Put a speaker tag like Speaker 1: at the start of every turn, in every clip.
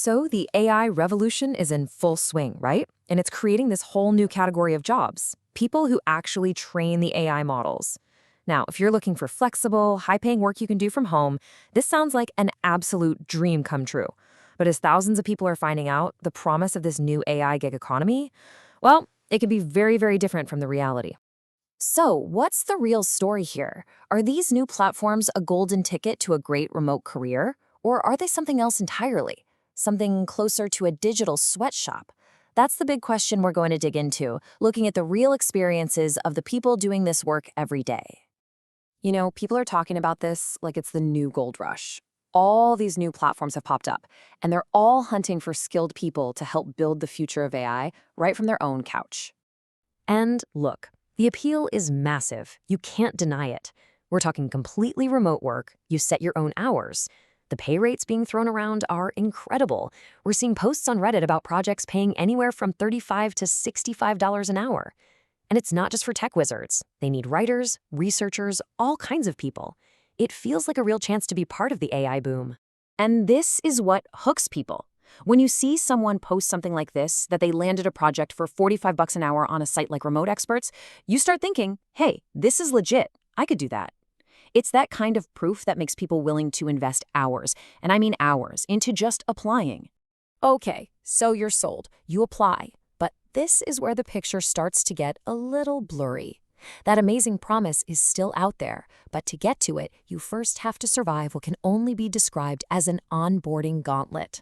Speaker 1: So the AI revolution is in full swing, right? And it's creating this whole new category of jobs, people who actually train the AI models. Now, if you're looking for flexible, high-paying work you can do from home, this sounds like an absolute dream come true. But as thousands of people are finding out the promise of this new AI gig economy, well, it can be very, very different from the reality. So, what's the real story here? Are these new platforms a golden ticket to a great remote career? Or are they something else entirely? Something closer to a digital sweatshop? That's the big question we're going to dig into, looking at the real experiences of the people doing this work every day. You know, people are talking about this like it's the new gold rush. All these new platforms have popped up, and they're all hunting for skilled people to help build the future of AI right from their own couch. And look, the appeal is massive. You can't deny it. We're talking completely remote work. You set your own hours. The pay rates being thrown around are incredible. We're seeing posts on Reddit about projects paying anywhere from $35 to $65 an hour. And it's not just for tech wizards. They need writers, researchers, all kinds of people. It feels like a real chance to be part of the AI boom. And this is what hooks people. When you see someone post something like this, that they landed a project for $45 an hour on a site like Remoexperts, you start thinking, hey, this is legit. I could do that. It's that kind of proof that makes people willing to invest hours, and I mean hours, into just applying. Okay, so you're sold. You apply. But this is where the picture starts to get a little blurry. That amazing promise is still out there, but to get to it, you first have to survive what can only be described as an onboarding gauntlet.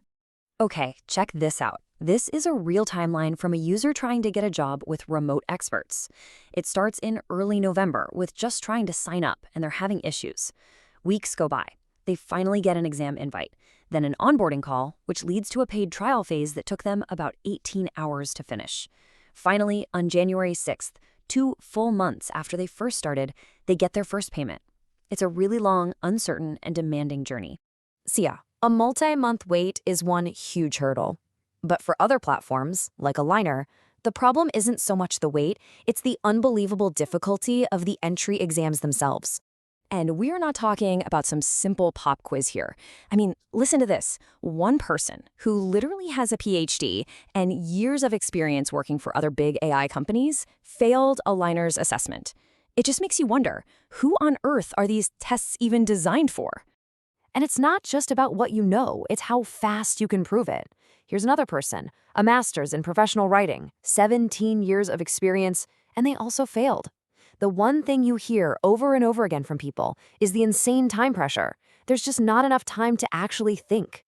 Speaker 1: Okay, check this out. This is a real timeline from a user trying to get a job with Remoexperts. It starts in early November with just trying to sign up, and they're having issues. Weeks go by. They finally get an exam invite, then an onboarding call, which leads to a paid trial phase that took them about 18 hours to finish. Finally, on January 6th, 2 full months after they first started, they get their first payment. It's a really long, uncertain, and demanding journey. So yeah, a multi-month wait is one huge hurdle. But for other platforms, like Alignerr, the problem isn't so much the wait, it's the unbelievable difficulty of the entry exams themselves. And we're not talking about some simple pop quiz here. I mean, listen to this. One person who literally has a PhD and years of experience working for other big AI companies failed Alignerr's assessment. It just makes you wonder, who on earth are these tests even designed for? And it's not just about what you know, it's how fast you can prove it. Here's another person, a master's in professional writing, 17 years of experience, and they also failed. The one thing you hear over and over again from people is the insane time pressure. There's just not enough time to actually think.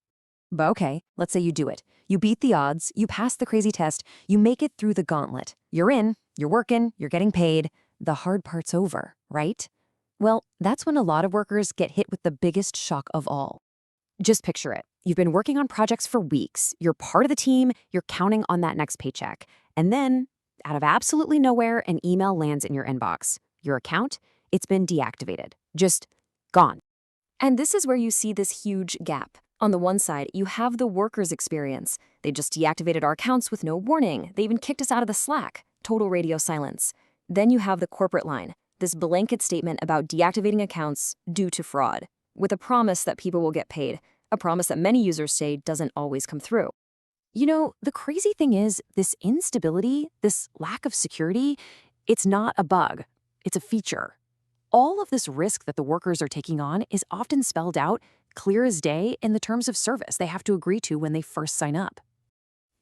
Speaker 1: But okay, let's say you do it. You beat the odds, you pass the crazy test, you make it through the gauntlet. You're in, you're working, you're getting paid. The hard part's over, right? Well, that's when a lot of workers get hit with the biggest shock of all. Just picture it. You've been working on projects for weeks. You're part of the team. You're counting on that next paycheck. And then, out of absolutely nowhere, an email lands in your inbox. Your account, it's been deactivated. Just gone. And this is where you see this huge gap. On the one side, you have the workers' experience. They just deactivated our accounts with no warning. They even kicked us out of the Slack. Total radio silence. Then you have the corporate line. This blanket statement about deactivating accounts due to fraud, with a promise that people will get paid, a promise that many users say doesn't always come through. You know, the crazy thing is, this instability, this lack of security, it's not a bug, it's a feature. All of this risk that the workers are taking on is often spelled out, clear as day, in the terms of service they have to agree to when they first sign up.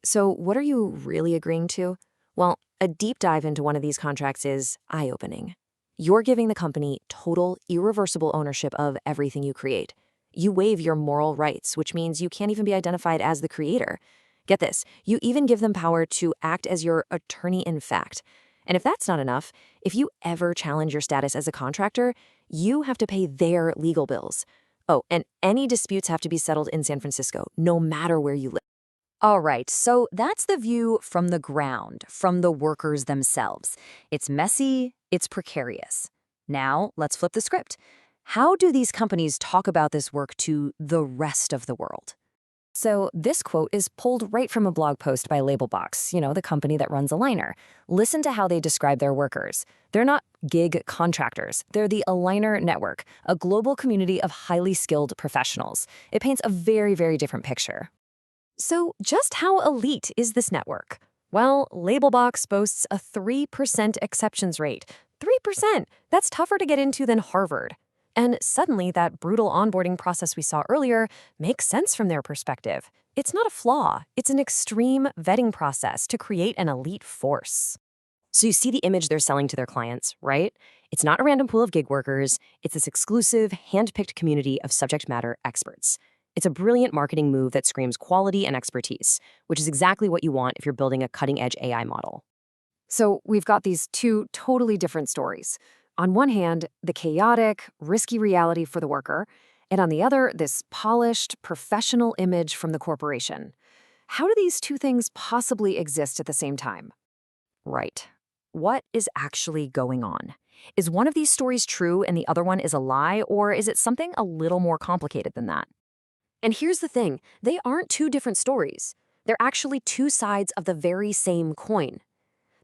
Speaker 1: So what are you really agreeing to? Well, a deep dive into one of these contracts is eye-opening. You're giving the company total, irreversible ownership of everything you create. You waive your moral rights, which means you can't even be identified as the creator. Get this, you even give them power to act as your attorney in fact. And if that's not enough, if you ever challenge your status as a contractor, you have to pay their legal bills. Oh, and any disputes have to be settled in San Francisco, no matter where you live. All right, so that's the view from the ground, from the workers themselves. It's messy, it's precarious. Now, let's flip the script. How do these companies talk about this work to the rest of the world? So this quote is pulled right from a blog post by Labelbox, the company that runs Alignerr. Listen to how they describe their workers. They're not gig contractors. They're the Alignerr Network, a global community of highly skilled professionals. It paints a very, very different picture. So, just how elite is this network? Well, Labelbox boasts a 3% exceptions rate. 3%! That's tougher to get into than Harvard. And suddenly, that brutal onboarding process we saw earlier makes sense from their perspective. It's not a flaw, it's an extreme vetting process to create an elite force. So you see the image they're selling to their clients, right? It's not a random pool of gig workers. It's this exclusive, hand-picked community of subject matter experts. It's a brilliant marketing move that screams quality and expertise, which is exactly what you want if you're building a cutting-edge AI model. So we've got these two totally different stories. On one hand, the chaotic, risky reality for the worker, and on the other, this polished, professional image from the corporation. How do these two things possibly exist at the same time? Right. What is actually going on? Is one of these stories true and the other one is a lie, or is it something a little more complicated than that? And here's the thing, they aren't two different stories. They're actually two sides of the very same coin.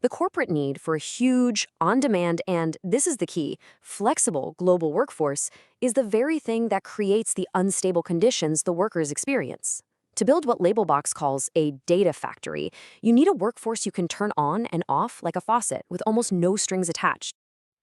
Speaker 1: The corporate need for a huge, on-demand, and, this is the key, flexible global workforce is the very thing that creates the unstable conditions the workers experience. To build what Labelbox calls a data factory, you need a workforce you can turn on and off like a faucet with almost no strings attached.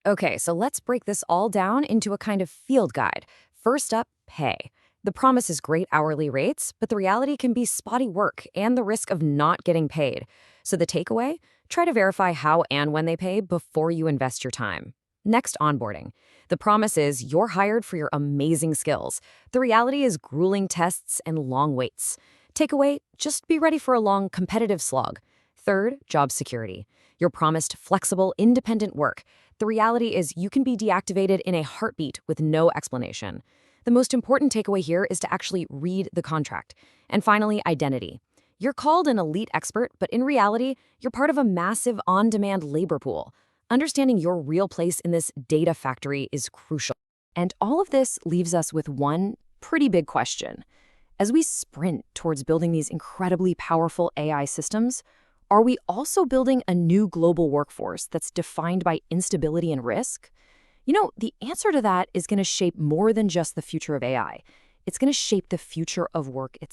Speaker 1: Okay, so let's break this all down into a kind of field guide. First up, pay. The promise is great hourly rates, but the reality can be spotty work and the risk of not getting paid. So the takeaway? Try to verify how and when they pay before you invest your time. Next, onboarding. The promise is you're hired for your amazing skills. The reality is grueling tests and long waits. Takeaway, just be ready for a long, competitive slog. Third, job security. You're promised flexible, independent work. The reality is you can be deactivated in a heartbeat with no explanation. The most important takeaway here is to actually read the contract. And finally, identity. You're called an elite expert, but in reality, you're part of a massive on-demand labor pool. Understanding your real place in this data factory is crucial. And all of this leaves us with one pretty big question. As we sprint towards building these incredibly powerful AI systems, are we also building a new global workforce that's defined by instability and risk? You know, the answer to that is going to shape more than just the future of AI. It's going to shape the future of work itself.